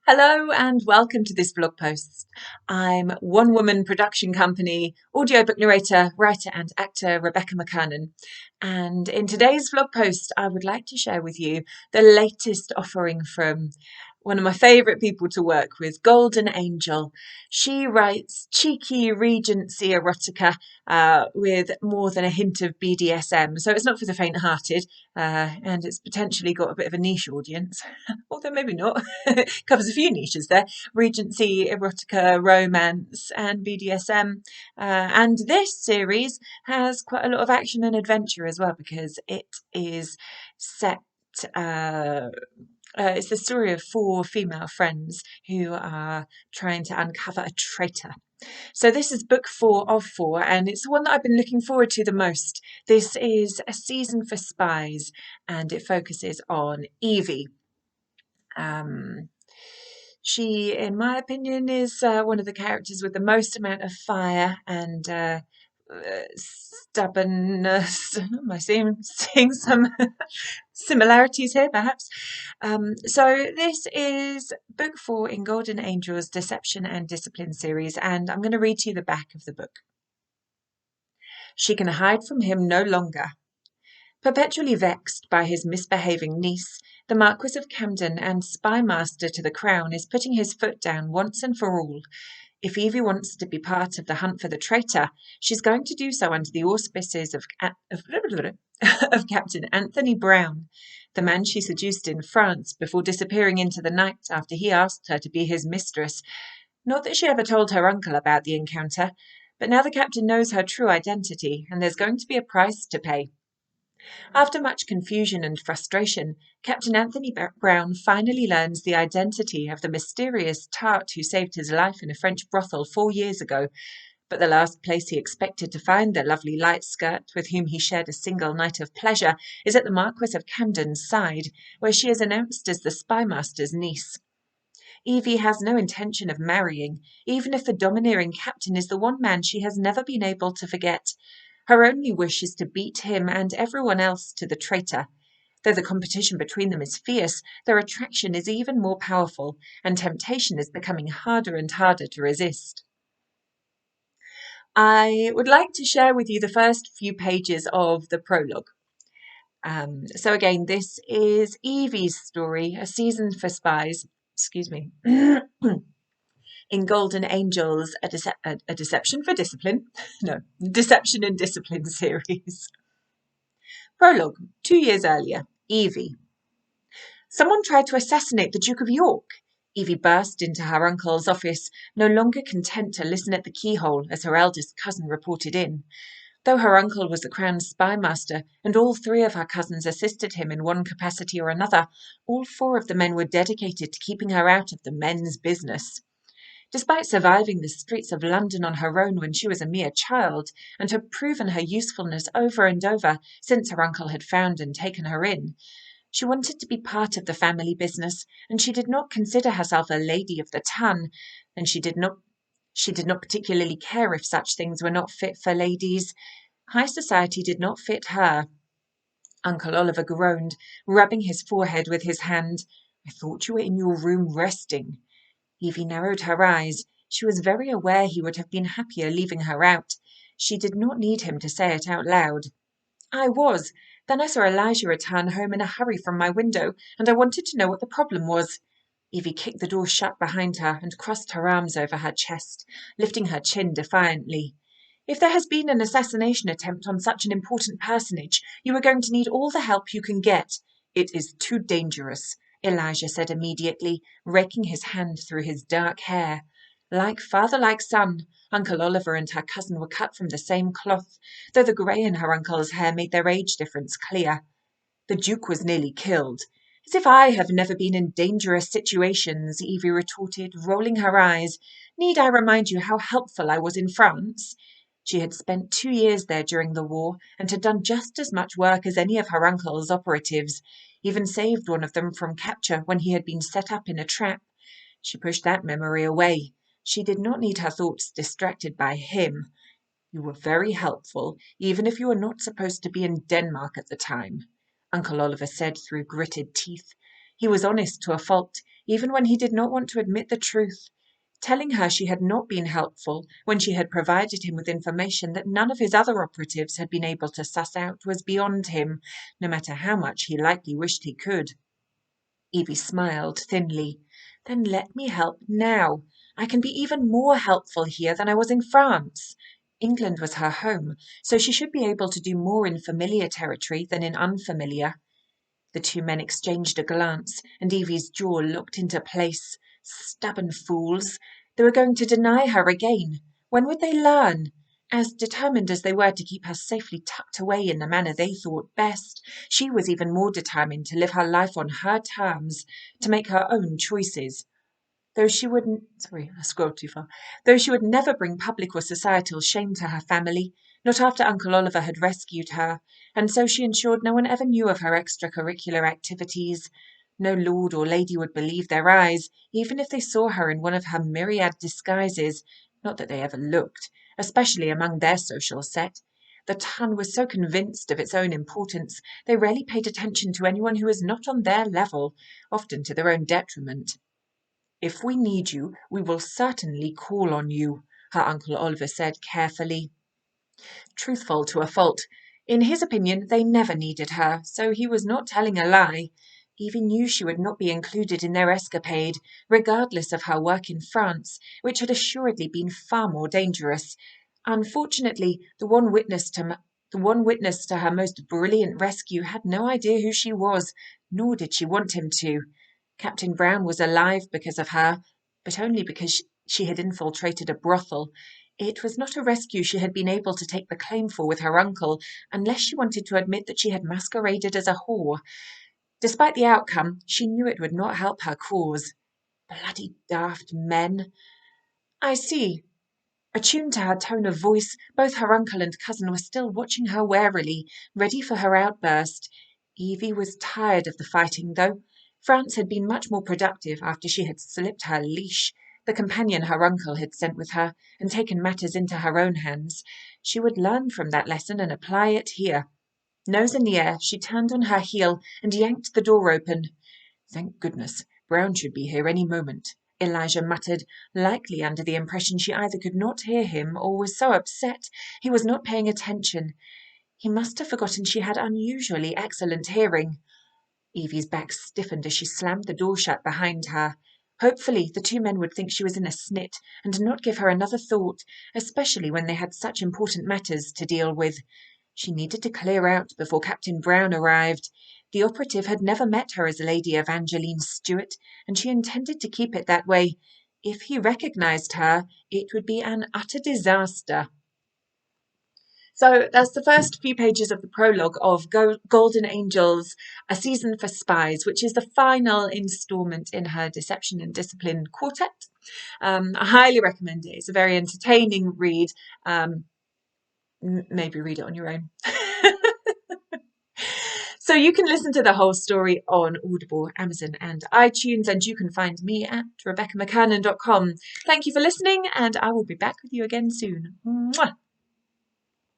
Hello and welcome to this blog post. I'm one-woman production company, audiobook narrator, writer and actor Rebecca McKernan. And in today's blog post, I would like to share with you the latest offering from one of my favourite people to work with, Golden Angel. She writes cheeky Regency erotica with more than a hint of BDSM. So it's not for the faint-hearted, and it's potentially got a bit of a niche audience, although maybe not. Covers a few niches there: Regency, erotica, romance, and BDSM. And this series has quite a lot of action and adventure as well, because it is set. It's the story of four female friends who are trying to uncover a traitor. So this is book 4 of 4, and it's the one that I've been looking forward to the most. This is a season for Spies, and it focuses on Evie. She, in my opinion, is one of the characters with the most amount of fire and stubbornness. Am I seeing some similarities here, perhaps? So this is book 4 in Golden Angel's Deception and Discipline series, and I'm going to read to you the back of the book. She can hide from him no longer. Perpetually vexed by his misbehaving niece, the Marquis of Camden and spy master to the crown is putting his foot down once and for all. If Evie wants to be part of the hunt for the traitor, she's going to do so under the auspices of Captain Anthony Brown, the man she seduced in France before disappearing into the night after he asked her to be his mistress. Not that she ever told her uncle about the encounter, but now the captain knows her true identity, and there's going to be a price to pay. After much confusion and frustration, Captain Anthony Brown finally learns the identity of the mysterious tart who saved his life in a French brothel 4 years ago, but the last place he expected to find the lovely light skirt with whom he shared a single night of pleasure is at the Marquis of Camden's side, where she is announced as the spymaster's niece. Evie has no intention of marrying, even if the domineering captain is the one man she has never been able to forget. Her only wish is to beat him and everyone else to the traitor. Though the competition between them is fierce, their attraction is even more powerful, and temptation is becoming harder and harder to resist. I would like to share with you the first few pages of the prologue. So again, this is Evie's story, a season for Spies, in Golden Angel's a Deception for Discipline, Deception and Discipline series. Prologue, 2 years earlier, Evie. Someone tried to assassinate the Duke of York. Evie burst into her uncle's office, no longer content to listen at the keyhole as her eldest cousin reported in. Though her uncle was the Crown's spymaster, and all 3 of her cousins assisted him in one capacity or another, all 4 of the men were dedicated to keeping her out of the men's business. Despite surviving the streets of London on her own when she was a mere child, and had proven her usefulness over and over since her uncle had found and taken her in, she wanted to be part of the family business, and she did not consider herself a lady of the ton, and she did not particularly care if such things were not fit for ladies. High society did not fit her. Uncle Oliver groaned, rubbing his forehead with his hand. "I thought you were in your room resting." Evie narrowed her eyes. She was very aware he would have been happier leaving her out. She did not need him to say it out loud. "I was. Then I saw Elijah return home in a hurry from my window, and I wanted to know what the problem was." Evie kicked the door shut behind her and crossed her arms over her chest, lifting her chin defiantly. "If there has been an assassination attempt on such an important personage, you are going to need all the help you can get." "It is too dangerous," Elijah said immediately, raking his hand through his dark hair. Like father, like son, Uncle Oliver and her cousin were cut from the same cloth, though the grey in her uncle's hair made their age difference clear. "The Duke was nearly killed." "As if I have never been in dangerous situations," Evie retorted, rolling her eyes. "Need I remind you how helpful I was in France?" She had spent 2 years there during the war, and had done just as much work as any of her uncle's operatives, even saved one of them from capture when he had been set up in a trap. She pushed that memory away. She did not need her thoughts distracted by him. "You were very helpful, even if you were not supposed to be in Denmark at the time," Uncle Oliver said through gritted teeth. He was honest to a fault. even when he did not want to admit the truth. Telling her she had not been helpful when she had provided him with information that none of his other operatives had been able to suss out was beyond him, no matter how much he likely wished he could. Evie smiled thinly. Then let me help now. I can be even more helpful here than I was in France. England was her home, so she should be able to do more in familiar territory than in unfamiliar. The two men exchanged a glance, and Evie's jaw locked into place. Stubborn fools. They were going to deny her again. When would they learn? As determined as they were to keep her safely tucked away in the manner they thought best, she was even more determined to live her life on her terms, to make her own choices. Though she would never bring public or societal shame to her family, not after Uncle Oliver had rescued her, and so she ensured no one ever knew of her extracurricular activities. No lord or lady would believe their eyes, even if they saw her in one of her myriad disguises, not that they ever looked, especially among their social set. The ton was so convinced of its own importance, they rarely paid attention to anyone who was not on their level, often to their own detriment. If we need you, we will certainly call on you, her Uncle Oliver said carefully. Truthful to a fault. In his opinion, they never needed her, so he was not telling a lie. Evie knew she would not be included in their escapade, regardless of her work in France, which had assuredly been far more dangerous. Unfortunately, the one witness to her most brilliant rescue had no idea who she was, nor did she want him to. Captain Brown was alive because of her, but only because she had infiltrated a brothel. It was not a rescue she had been able to take the claim for with her uncle, unless she wanted to admit that she had masqueraded as a whore. Despite the outcome, she knew it would not help her cause. Bloody daft men. I see. Attuned to her tone of voice, both her uncle and cousin were still watching her warily, ready for her outburst. Evie was tired of the fighting, though. France had been much more productive after she had slipped her leash, the companion her uncle had sent with her, and taken matters into her own hands. She would learn from that lesson and apply it here. Nose in the air, she turned on her heel and yanked the door open. Thank goodness, Brown should be here any moment, Elijah muttered, likely under the impression she either could not hear him or was so upset he was not paying attention. He must have forgotten she had unusually excellent hearing. Evie's back stiffened as she slammed the door shut behind her. Hopefully the two men would think she was in a snit and not give her another thought, especially when they had such important matters to deal with. She needed to clear out before Captain Brown arrived. The operative had never met her as Lady Evangeline Stewart, and she intended to keep it that way. If he recognized her, it would be an utter disaster. So that's the first few pages of the prologue of Golden Angel's A Season for Spies, which is the final instalment in her Deception and Discipline quartet. I highly recommend it. It's a very entertaining read. Maybe read it on your own. So you can listen to the whole story on Audible, Amazon and iTunes, and you can find me at RebeccaMcKernan.com. Thank you for listening, and I will be back with you again soon. Mwah!